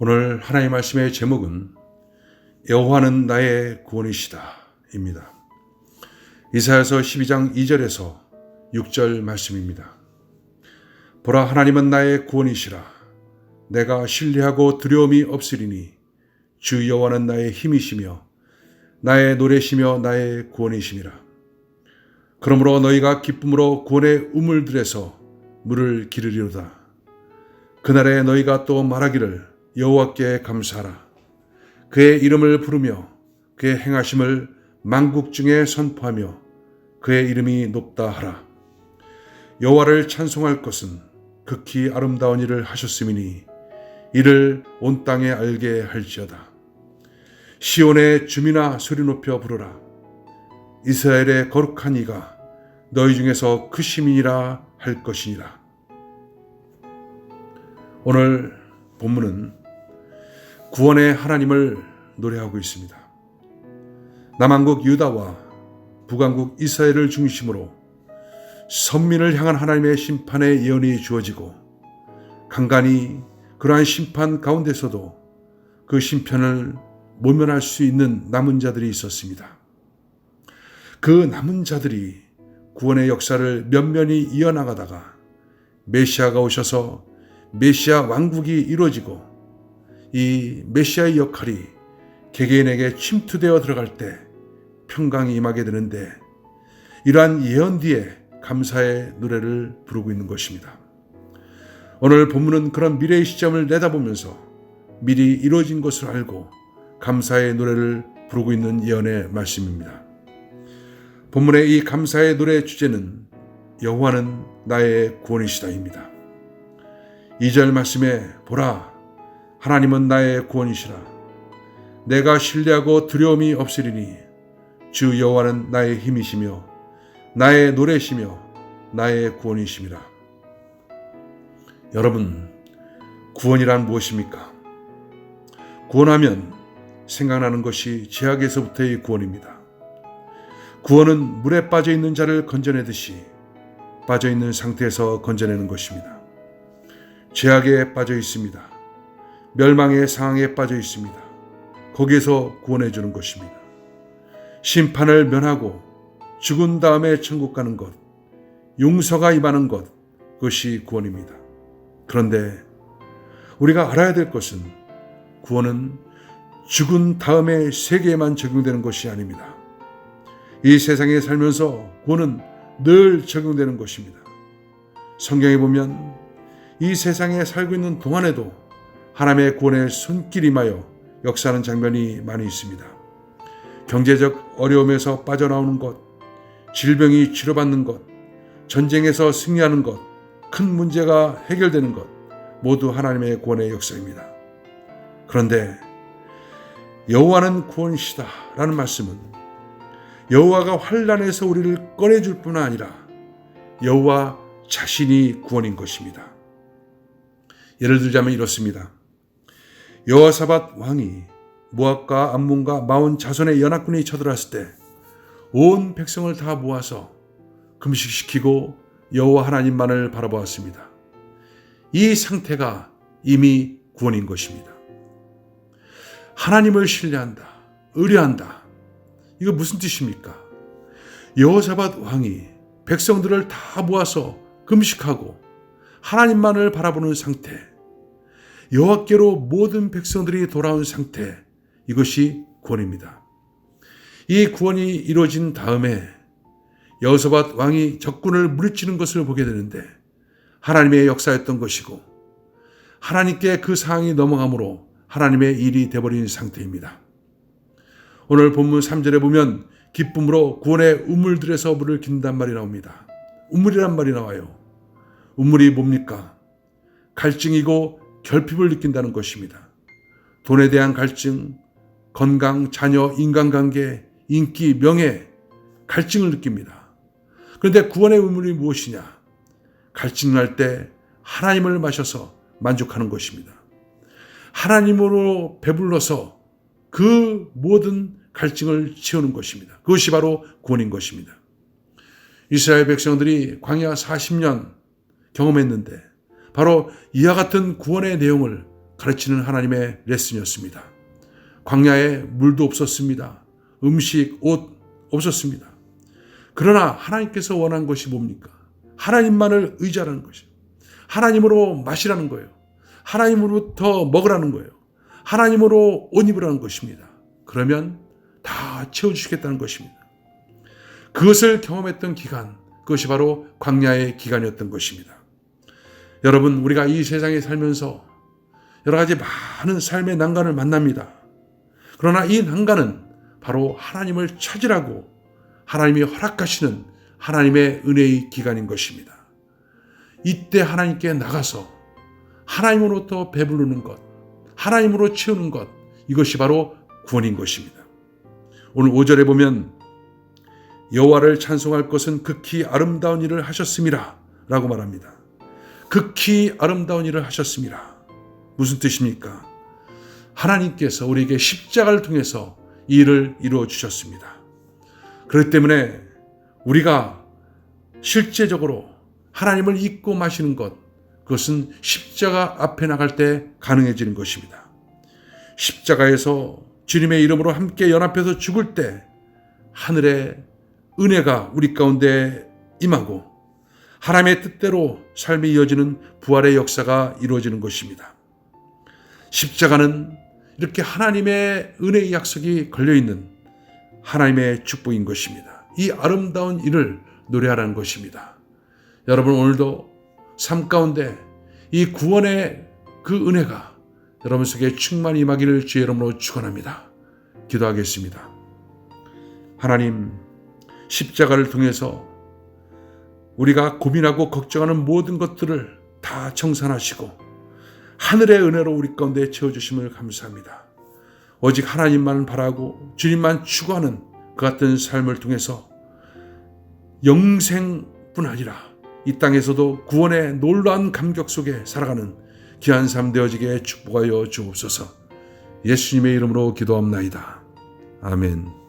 오늘 하나님의 말씀의 제목은 여호와는 나의 구원이시다 입니다. 이사야서 12장 2절에서 6절 말씀입니다. 보라, 하나님은 나의 구원이시라. 내가 신뢰하고 두려움이 없으리니 주 여호와는 나의 힘이시며 나의 노래시며 나의 구원이심이라. 그러므로 너희가 기쁨으로 구원의 우물들에서 물을 기르리로다. 그날에 너희가 또 말하기를 여호와께 감사하라. 그의 이름을 부르며 그의 행하심을 만국 중에 선포하며 그의 이름이 높다 하라. 여호와를 찬송할 것은 극히 아름다운 일을 하셨음이니 이를 온 땅에 알게 할지어다. 시온의 주민아, 소리 높여 부르라. 이스라엘의 거룩한 이가 너희 중에서 크심이니라 할 것이니라. 오늘 본문은 구원의 하나님을 노래하고 있습니다. 남한국 유다와 북한국 이스라엘을 중심으로 선민을 향한 하나님의 심판의 예언이 주어지고 간간히 그러한 심판 가운데서도 그 심판을 모면할 수 있는 남은 자들이 있었습니다. 그 남은 자들이 구원의 역사를 면면히 이어나가다가 메시아가 오셔서 메시아 왕국이 이루어지고 이 메시아의 역할이 개개인에게 침투되어 들어갈 때 평강이 임하게 되는데, 이러한 예언 뒤에 감사의 노래를 부르고 있는 것입니다. 오늘 본문은 그런 미래의 시점을 내다보면서 미리 이루어진 것을 알고 감사의 노래를 부르고 있는 예언의 말씀입니다. 본문의 이 감사의 노래의 주제는 여호와는 나의 구원이시다입니다. 2절 말씀에 보라, 하나님은 나의 구원이시라. 내가 신뢰하고 두려움이 없으리니 주 여호와는 나의 힘이시며 나의 노래시며 나의 구원이심이라. 여러분, 구원이란 무엇입니까? 구원하면 생각나는 것이 죄악에서부터의 구원입니다. 구원은 물에 빠져있는 자를 건져내듯이 빠져있는 상태에서 건져내는 것입니다. 죄악에 빠져 있습니다. 멸망의 상황에 빠져 있습니다. 거기에서 구원해 주는 것입니다. 심판을 면하고 죽은 다음에 천국 가는 것, 용서가 임하는 것, 그것이 구원입니다. 그런데 우리가 알아야 될 것은 구원은 죽은 다음에 세계에만 적용되는 것이 아닙니다. 이 세상에 살면서 구원은 늘 적용되는 것입니다. 성경에 보면 이 세상에 살고 있는 동안에도 하나님의 구원의 손길이 임하여 역사하는 장면이 많이 있습니다. 경제적 어려움에서 빠져나오는 것, 질병이 치료받는 것, 전쟁에서 승리하는 것, 큰 문제가 해결되는 것, 모두 하나님의 구원의 역사입니다. 그런데 여호와는 구원이시다 라는 말씀은 여호와가 환난에서 우리를 꺼내줄 뿐 아니라 여호와 자신이 구원인 것입니다. 예를 들자면 이렇습니다. 여호사밧 왕이 모압과 암몬과 마온 자손의 연합군이 쳐들어왔을 때 온 백성을 다 모아서 금식시키고 여호와 하나님만을 바라보았습니다. 이 상태가 이미 구원인 것입니다. 하나님을 신뢰한다, 의뢰한다. 이거 무슨 뜻입니까? 여호사밧 왕이 백성들을 다 모아서 금식하고 하나님만을 바라보는 상태, 여호와께로 모든 백성들이 돌아온 상태, 이것이 구원입니다. 이 구원이 이루어진 다음에 여호사밧 왕이 적군을 물리치는 것을 보게 되는데 하나님의 역사였던 것이고 하나님께 그 상황이 넘어가므로 하나님의 일이 되어버린 상태입니다. 오늘 본문 3절에 보면 기쁨으로 구원의 우물들에서 물을 긴단 말이 나옵니다. 우물이란 말이 나와요. 우물이 뭡니까? 갈증이고 결핍을 느낀다는 것입니다. 돈에 대한 갈증, 건강, 자녀, 인간관계, 인기, 명예, 갈증을 느낍니다. 그런데 구원의 우물이 무엇이냐? 갈증날 때 하나님을 마셔서 만족하는 것입니다. 하나님으로 배불러서 그 모든 갈증을 채우는 것입니다. 그것이 바로 구원인 것입니다. 이스라엘 백성들이 광야 40년 경험했는데 바로 이와 같은 구원의 내용을 가르치는 하나님의 레슨이었습니다. 광야에 물도 없었습니다. 음식, 옷 없었습니다. 그러나 하나님께서 원한 것이 뭡니까? 하나님만을 의지하라는 것이에요. 하나님으로 마시라는 거예요. 하나님으로부터 먹으라는 거예요. 하나님으로 옷 입으라는 것입니다. 그러면 다 채워주시겠다는 것입니다. 그것을 경험했던 기간, 그것이 바로 광야의 기간이었던 것입니다. 여러분, 우리가 이 세상에 살면서 여러 가지 많은 삶의 난관을 만납니다. 그러나 이 난관은 바로 하나님을 찾으라고 하나님이 허락하시는 하나님의 은혜의 기간인 것입니다. 이때 하나님께 나가서 하나님으로부터 배부르는 것, 하나님으로 채우는 것, 이것이 바로 구원인 것입니다. 오늘 5절에 보면 여호와를 찬송할 것은 극히 아름다운 일을 하셨음이라 라고 말합니다. 극히 아름다운 일을 하셨음이라. 무슨 뜻입니까? 하나님께서 우리에게 십자가를 통해서 이 일을 이루어 주셨습니다. 그렇기 때문에 우리가 실제적으로 하나님을 잊고 마시는 것, 그것은 십자가 앞에 나갈 때 가능해지는 것입니다. 십자가에서 주님의 이름으로 함께 연합해서 죽을 때 하늘의 은혜가 우리 가운데 임하고 하나님의 뜻대로 삶이 이어지는 부활의 역사가 이루어지는 것입니다. 십자가는 이렇게 하나님의 은혜의 약속이 걸려있는 하나님의 축복인 것입니다. 이 아름다운 일을 노래하라는 것입니다. 여러분, 오늘도 삶 가운데 이 구원의 그 은혜가 여러분 속에 충만히 임하기를 주의 이름으로 축원합니다. 기도하겠습니다. 하나님, 십자가를 통해서 우리가 고민하고 걱정하는 모든 것들을 다 청산하시고 하늘의 은혜로 우리 가운데 채워주심을 감사합니다. 오직 하나님만 바라고 주님만 추구하는 그 같은 삶을 통해서 영생뿐 아니라 이 땅에서도 구원의 놀라운 감격 속에 살아가는 귀한 삶 되어지게 축복하여 주옵소서. 예수님의 이름으로 기도합나이다. 아멘.